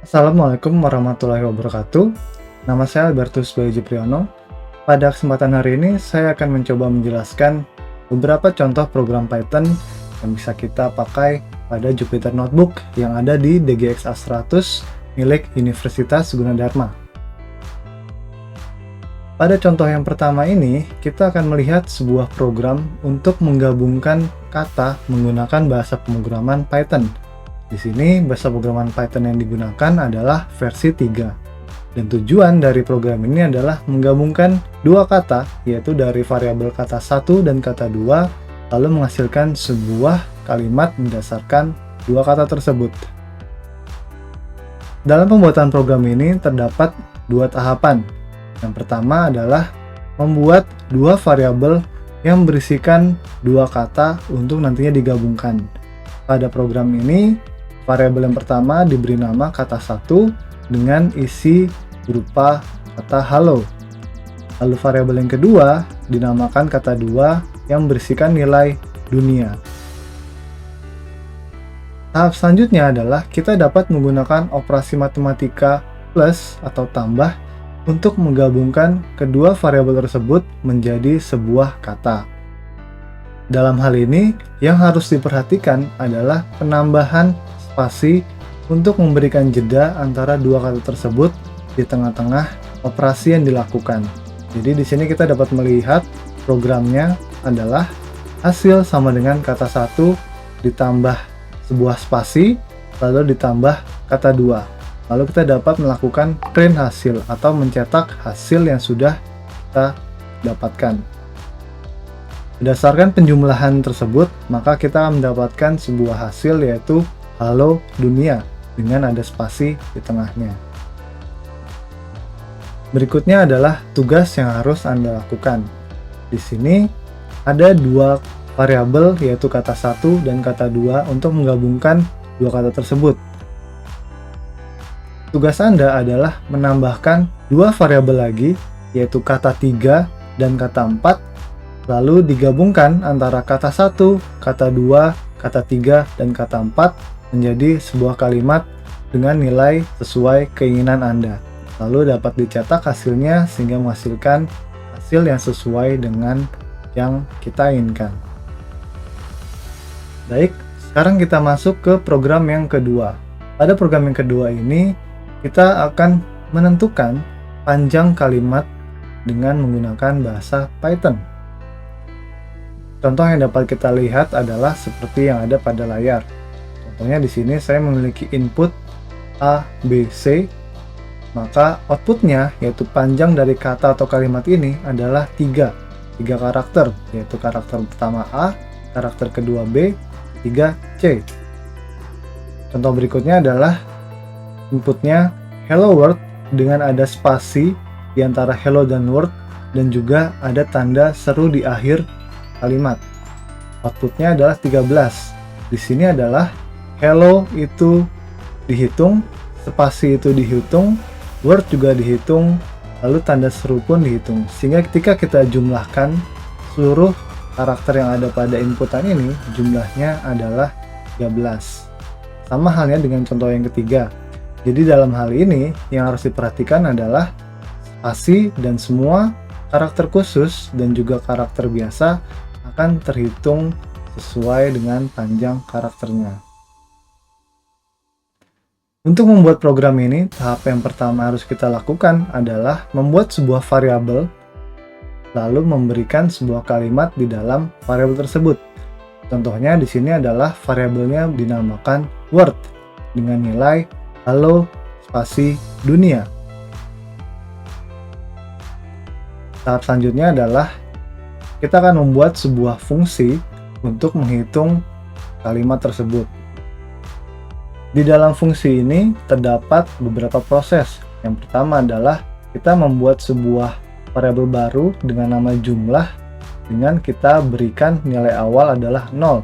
Assalamualaikum warahmatullahi wabarakatuh. Nama saya Albertus Bayu Jipriyono. Pada kesempatan hari ini, saya akan mencoba menjelaskan beberapa contoh program Python yang bisa kita pakai pada Jupyter Notebook yang ada di DGX A100 milik Universitas Gunadarma. Pada contoh yang pertama ini, kita akan melihat sebuah program untuk menggabungkan kata menggunakan bahasa pemrograman Python. Di sini, bahasa pemrograman Python yang digunakan adalah versi 3. Dan tujuan dari program ini adalah menggabungkan dua kata, yaitu dari variabel kata 1 dan kata 2, lalu menghasilkan sebuah kalimat berdasarkan dua kata tersebut. Dalam pembuatan program ini terdapat dua tahapan. Yang pertama adalah membuat dua variabel yang berisikan dua kata untuk nantinya digabungkan. Pada program ini, variabel yang pertama diberi nama kata 1 dengan isi berupa kata halo. Lalu variabel yang kedua dinamakan kata 2 yang berisikan nilai dunia. Tahap selanjutnya adalah kita dapat menggunakan operasi matematika plus atau tambah untuk menggabungkan kedua variabel tersebut menjadi sebuah kata. Dalam hal ini, yang harus diperhatikan adalah penambahan spasi untuk memberikan jeda antara dua kata tersebut di tengah-tengah operasi yang dilakukan. Jadi di sini kita dapat melihat programnya adalah hasil sama dengan kata 1 ditambah sebuah spasi, lalu ditambah kata 2. Lalu kita dapat melakukan print hasil atau mencetak hasil yang sudah kita dapatkan. Berdasarkan penjumlahan tersebut, maka kita mendapatkan sebuah hasil yaitu halo dunia dengan ada spasi di tengahnya. Berikutnya adalah tugas yang harus Anda lakukan. Di sini ada dua variabel yaitu kata 1 dan kata 2 untuk menggabungkan dua kata tersebut. Tugas Anda adalah menambahkan dua variabel lagi, yaitu kata 3 dan kata 4, lalu digabungkan antara kata 1, kata 2, kata 3, dan kata 4 menjadi sebuah kalimat dengan nilai sesuai keinginan Anda. Lalu dapat dicetak hasilnya sehingga menghasilkan hasil yang sesuai dengan yang kita inginkan. Baik, sekarang kita masuk ke program yang kedua. Pada program yang kedua ini, kita akan menentukan panjang kalimat dengan menggunakan bahasa Python. Contoh yang dapat kita lihat adalah seperti yang ada pada layar. Contohnya di sini saya memiliki input A, B, C, maka outputnya yaitu panjang dari kata atau kalimat ini adalah 3 karakter, yaitu karakter pertama A, karakter kedua B, ketiga C. Contoh berikutnya adalah inputnya hello world dengan ada spasi di antara hello dan world dan juga ada tanda seru di akhir kalimat. Outputnya adalah 13. Di sini adalah hello itu dihitung, spasi itu dihitung, word juga dihitung, lalu tanda seru pun dihitung. Sehingga ketika kita jumlahkan seluruh karakter yang ada pada inputan ini, jumlahnya adalah 13. Sama halnya dengan contoh yang ketiga. Jadi dalam hal ini yang harus diperhatikan adalah spasi dan semua karakter khusus dan juga karakter biasa akan terhitung sesuai dengan panjang karakternya. Untuk membuat program ini, tahap yang pertama harus kita lakukan adalah membuat sebuah variabel lalu memberikan sebuah kalimat di dalam variabel tersebut. Contohnya di sini adalah variabelnya dinamakan word dengan nilai halo spasi dunia. Tahap selanjutnya adalah kita akan membuat sebuah fungsi untuk menghitung kalimat tersebut. Di dalam fungsi ini terdapat beberapa proses. Yang pertama adalah kita membuat sebuah variabel baru dengan nama jumlah dengan kita berikan nilai awal adalah 0.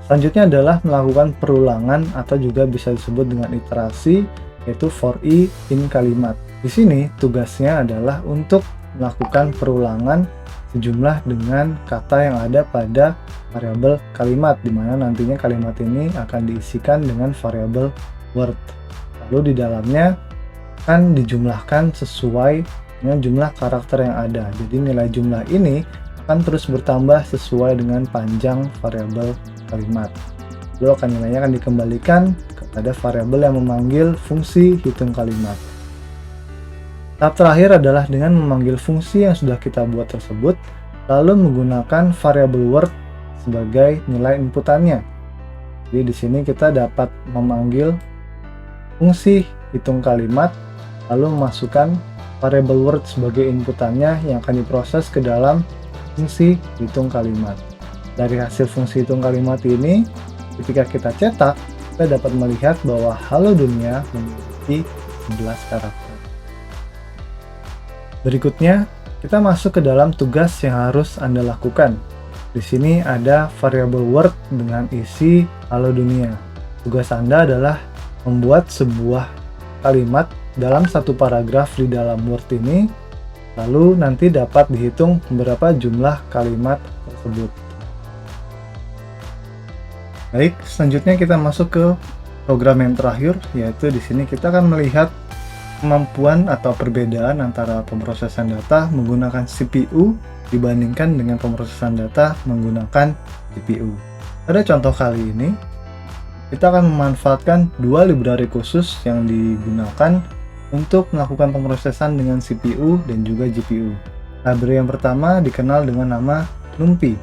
Selanjutnya adalah melakukan perulangan atau juga bisa disebut dengan iterasi, yaitu for i in kalimat. Di sini tugasnya adalah untuk melakukan perulangan sejumlah dengan kata yang ada pada variabel kalimat, di mana nantinya kalimat ini akan diisikan dengan variabel word. Lalu di dalamnya akan dijumlahkan sesuai dengan jumlah karakter yang ada. Jadi nilai jumlah ini akan terus bertambah sesuai dengan panjang variabel kalimat. Lalu nilainya akan dikembalikan kepada variabel yang memanggil fungsi hitung kalimat. Tahap terakhir adalah dengan memanggil fungsi yang sudah kita buat tersebut, lalu menggunakan variabel word sebagai nilai inputannya. Jadi di sini kita dapat memanggil fungsi hitung kalimat, lalu memasukkan variabel word sebagai inputannya yang akan diproses ke dalam fungsi hitung kalimat. Dari hasil fungsi hitung kalimat ini, ketika kita cetak, kita dapat melihat bahwa halo dunia memiliki 11 karakter. Berikutnya, kita masuk ke dalam tugas yang harus Anda lakukan. Di sini ada variabel word dengan isi halo dunia. Tugas Anda adalah membuat sebuah kalimat dalam satu paragraf di dalam Word ini, lalu nanti dapat dihitung berapa jumlah kalimat tersebut. Baik, selanjutnya kita masuk ke program yang terakhir, yaitu di sini kita akan melihat kemampuan atau perbedaan antara pemrosesan data menggunakan CPU dibandingkan dengan pemrosesan data menggunakan GPU. Pada contoh kali ini, kita akan memanfaatkan dua library khusus yang digunakan untuk melakukan pemrosesan dengan CPU dan juga GPU. Library yang pertama dikenal dengan nama NumPy.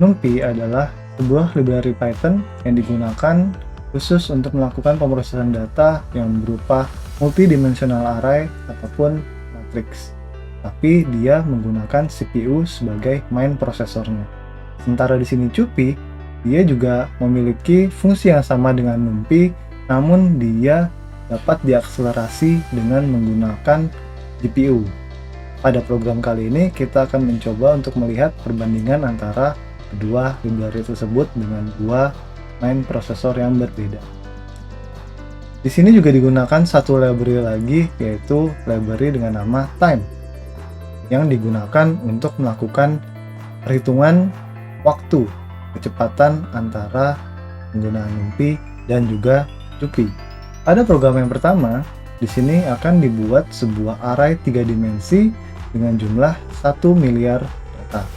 NumPy adalah sebuah library Python yang digunakan khusus untuk melakukan pemrosesan data yang berupa multidimensional array ataupun matrix. Tapi dia menggunakan CPU sebagai main prosesornya. Sementara di sini Cuppy, dia juga memiliki fungsi yang sama dengan NumPy, namun dia dapat diakselerasi dengan menggunakan GPU. Pada program kali ini, kita akan mencoba untuk melihat perbandingan antara kedua library tersebut dengan dua main prosesor yang berbeda. Di sini juga digunakan satu library lagi, yaitu library dengan nama time, yang digunakan untuk melakukan perhitungan waktu kecepatan antara penggunaan NumPy dan juga Cuppy. Pada program yang pertama, di sini akan dibuat sebuah array 3 dimensi dengan jumlah 1 miliar data.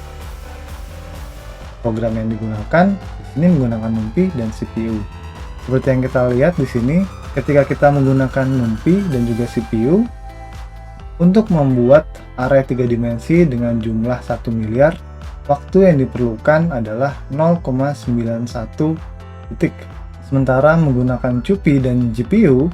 Program yang digunakan di sini menggunakan NumPy dan CPU. Seperti yang kita lihat di sini, ketika kita menggunakan NumPy dan juga CPU untuk membuat array 3 dimensi dengan jumlah 1 miliar, waktu yang diperlukan adalah 0,91 detik. Sementara menggunakan Cuppy dan GPU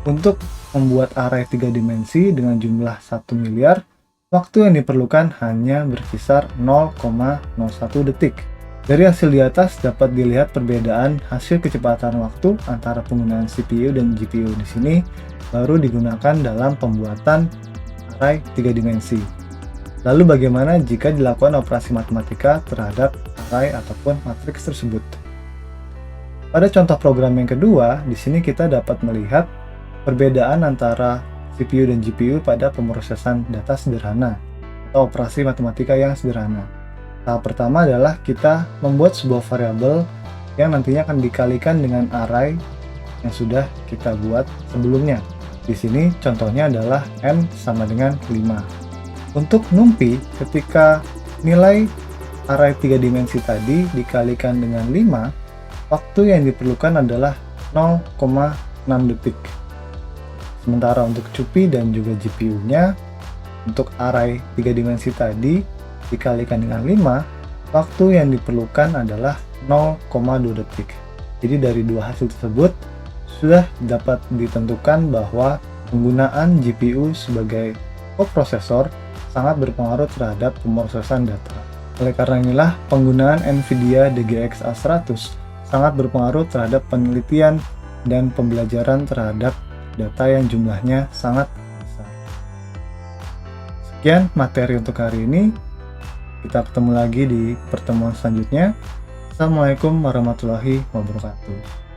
untuk membuat array 3 dimensi dengan jumlah 1 miliar, waktu yang diperlukan hanya berkisar 0,01 detik. Dari hasil di atas dapat dilihat perbedaan hasil kecepatan waktu antara penggunaan CPU dan GPU di sini baru digunakan dalam pembuatan array 3 dimensi. Lalu bagaimana jika dilakukan operasi matematika terhadap array ataupun matriks tersebut? Pada contoh program yang kedua, di sini kita dapat melihat perbedaan antara CPU dan GPU pada pemrosesan data sederhana atau operasi matematika yang sederhana. Tahap pertama adalah kita membuat sebuah variabel yang nantinya akan dikalikan dengan array yang sudah kita buat sebelumnya. Di sini contohnya adalah n sama dengan 5. Untuk NumPy, ketika nilai array 3 dimensi tadi dikalikan dengan 5, waktu yang diperlukan adalah 0,6 detik. Sementara untuk Cuppy dan juga GPU-nya, untuk array 3 dimensi tadi dikalikan dengan 5, waktu yang diperlukan adalah 0,2 detik. Jadi dari dua hasil tersebut, sudah dapat ditentukan bahwa penggunaan GPU sebagai koprosesor sangat berpengaruh terhadap pemrosesan data. Oleh karena inilah, penggunaan NVIDIA DGX A100 sangat berpengaruh terhadap penelitian dan pembelajaran terhadap data yang jumlahnya sangat besar. Sekian materi untuk hari ini. Kita ketemu lagi di pertemuan selanjutnya. Assalamualaikum warahmatullahi wabarakatuh.